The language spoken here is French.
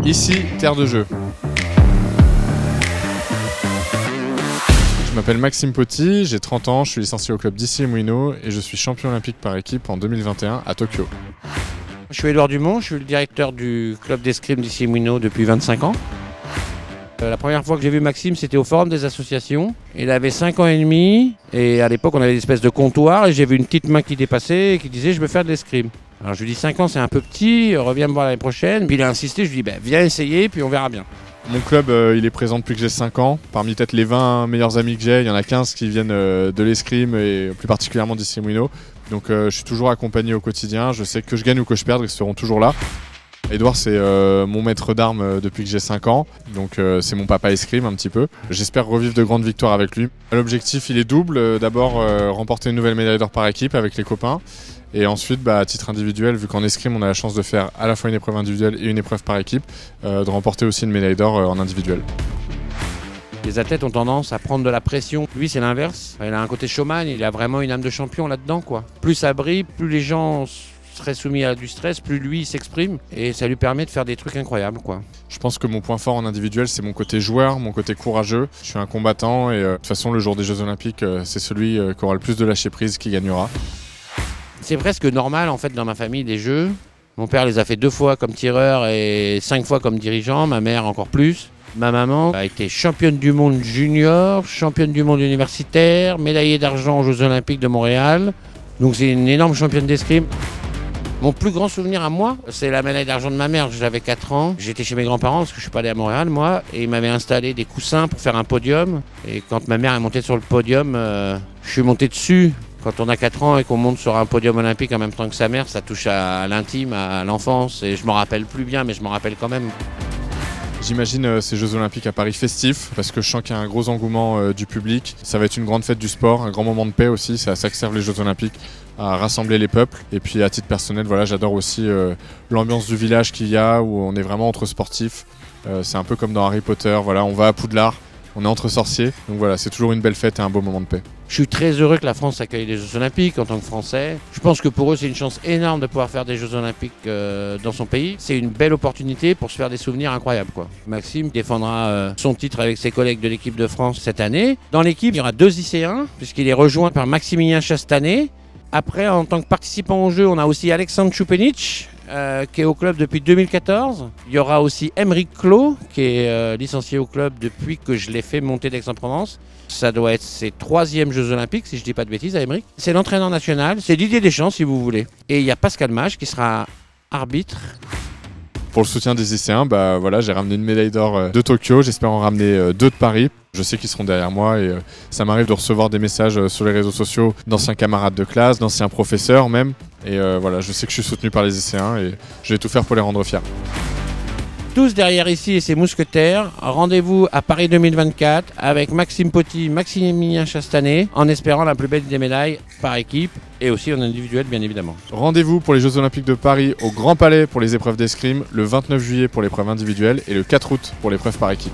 Ici, terre de jeu. Je m'appelle Maxime Poty, j'ai 30 ans, je suis licencié au club d'Issy les Moulineaux et je suis champion olympique par équipe en 2021 à Tokyo. Je suis Édouard Dumont, je suis le directeur du club d'escrime d'Issy les Moulineaux depuis 25 ans. La première fois que j'ai vu Maxime, c'était au forum des associations. Il avait 5 ans et demi et à l'époque on avait une espèce de comptoir et j'ai vu une petite main qui dépassait et qui disait je veux faire de l'escrime. Alors je lui dis 5 ans c'est un peu petit, reviens me voir l'année prochaine. Puis il a insisté, je lui dis viens essayer puis on verra bien. Mon club il est présent depuis que j'ai 5 ans. Parmi peut-être les 20 meilleurs amis que j'ai, il y en a 15 qui viennent de l'escrime et plus particulièrement d'Issy les Moulineaux. Donc je suis toujours accompagné au quotidien, je sais que je gagne ou que je perde, ils seront toujours là. Édouard c'est mon maître d'armes depuis que j'ai 5 ans, donc c'est mon papa escrime un petit peu. J'espère revivre de grandes victoires avec lui. L'objectif il est double, d'abord remporter une nouvelle médaille d'or par équipe avec les copains. Et ensuite, à titre individuel, vu qu'en escrime on a la chance de faire à la fois une épreuve individuelle et une épreuve par équipe, de remporter aussi une médaille d'or en individuel. Les athlètes ont tendance à prendre de la pression. Lui, c'est l'inverse. Il a un côté showman, il a vraiment une âme de champion là-dedans, quoi. Plus ça brille, plus les gens seraient soumis à du stress, plus lui il s'exprime et ça lui permet de faire des trucs incroyables, quoi. Je pense que mon point fort en individuel, c'est mon côté joueur, mon côté courageux. Je suis un combattant et de toute façon, le jour des Jeux Olympiques, c'est celui qui aura le plus de lâcher prise qui gagnera. C'est presque normal en fait dans ma famille des jeux. Mon père les a fait 2 fois comme tireur et 5 fois comme dirigeant, ma mère encore plus. Ma maman a été championne du monde junior, championne du monde universitaire, médaillée d'argent aux Jeux Olympiques de Montréal. Donc c'est une énorme championne d'escrime. Mon plus grand souvenir à moi, c'est la médaille d'argent de ma mère. J'avais 4 ans, j'étais chez mes grands-parents parce que je suis pas allé à Montréal moi, et ils m'avaient installé des coussins pour faire un podium. Et quand ma mère est montée sur le podium, je suis monté dessus. Quand on a 4 ans et qu'on monte sur un podium olympique en même temps que sa mère, ça touche à l'intime, à l'enfance. Et je m'en rappelle plus bien, mais je m'en rappelle quand même. J'imagine ces Jeux Olympiques à Paris festifs, parce que je sens qu'il y a un gros engouement du public. Ça va être une grande fête du sport, un grand moment de paix aussi. C'est à ça que servent les Jeux Olympiques, à rassembler les peuples. Et puis à titre personnel, voilà, j'adore aussi l'ambiance du village qu'il y a, où on est vraiment entre sportifs. C'est un peu comme dans Harry Potter, voilà, on va à Poudlard. On est entre sorciers, donc voilà, c'est toujours une belle fête et un beau moment de paix. Je suis très heureux que la France accueille les Jeux Olympiques en tant que Français. Je pense que pour eux, c'est une chance énorme de pouvoir faire des Jeux Olympiques dans son pays. C'est une belle opportunité pour se faire des souvenirs incroyables, quoi. Maxime défendra son titre avec ses collègues de l'équipe de France cette année. Dans l'équipe, il y aura 2 lycéens, puisqu'il est rejoint par Maximilien Chastanet. Après, en tant que participant au jeu, on a aussi Alexandre Choupenic, qui est au club depuis 2014. Il y aura aussi Aymeric Clos, qui est licencié au club depuis que je l'ai fait monter d'Aix-en-Provence. Ça doit être ses 3e Jeux Olympiques, si je ne dis pas de bêtises, à Aymeric. C'est l'entraîneur national, c'est Didier Deschamps, si vous voulez. Et il y a Pascal Mage, qui sera arbitre. Pour le soutien des lycéens, voilà, j'ai ramené une médaille d'or de Tokyo, j'espère en ramener 2 de Paris. Je sais qu'ils seront derrière moi et ça m'arrive de recevoir des messages sur les réseaux sociaux d'anciens camarades de classe, d'anciens professeurs même. Et voilà, je sais que je suis soutenu par les lycéens et je vais tout faire pour les rendre fiers. Tous derrière ici et ses mousquetaires, rendez-vous à Paris 2024 avec Maxime Poty, Maximilien Chastanet, en espérant la plus belle des médailles par équipe et aussi en individuel bien évidemment. Rendez-vous pour les Jeux Olympiques de Paris au Grand Palais pour les épreuves d'escrime, le 29 juillet pour l'épreuve individuelle et le 4 août pour l'épreuve par équipe.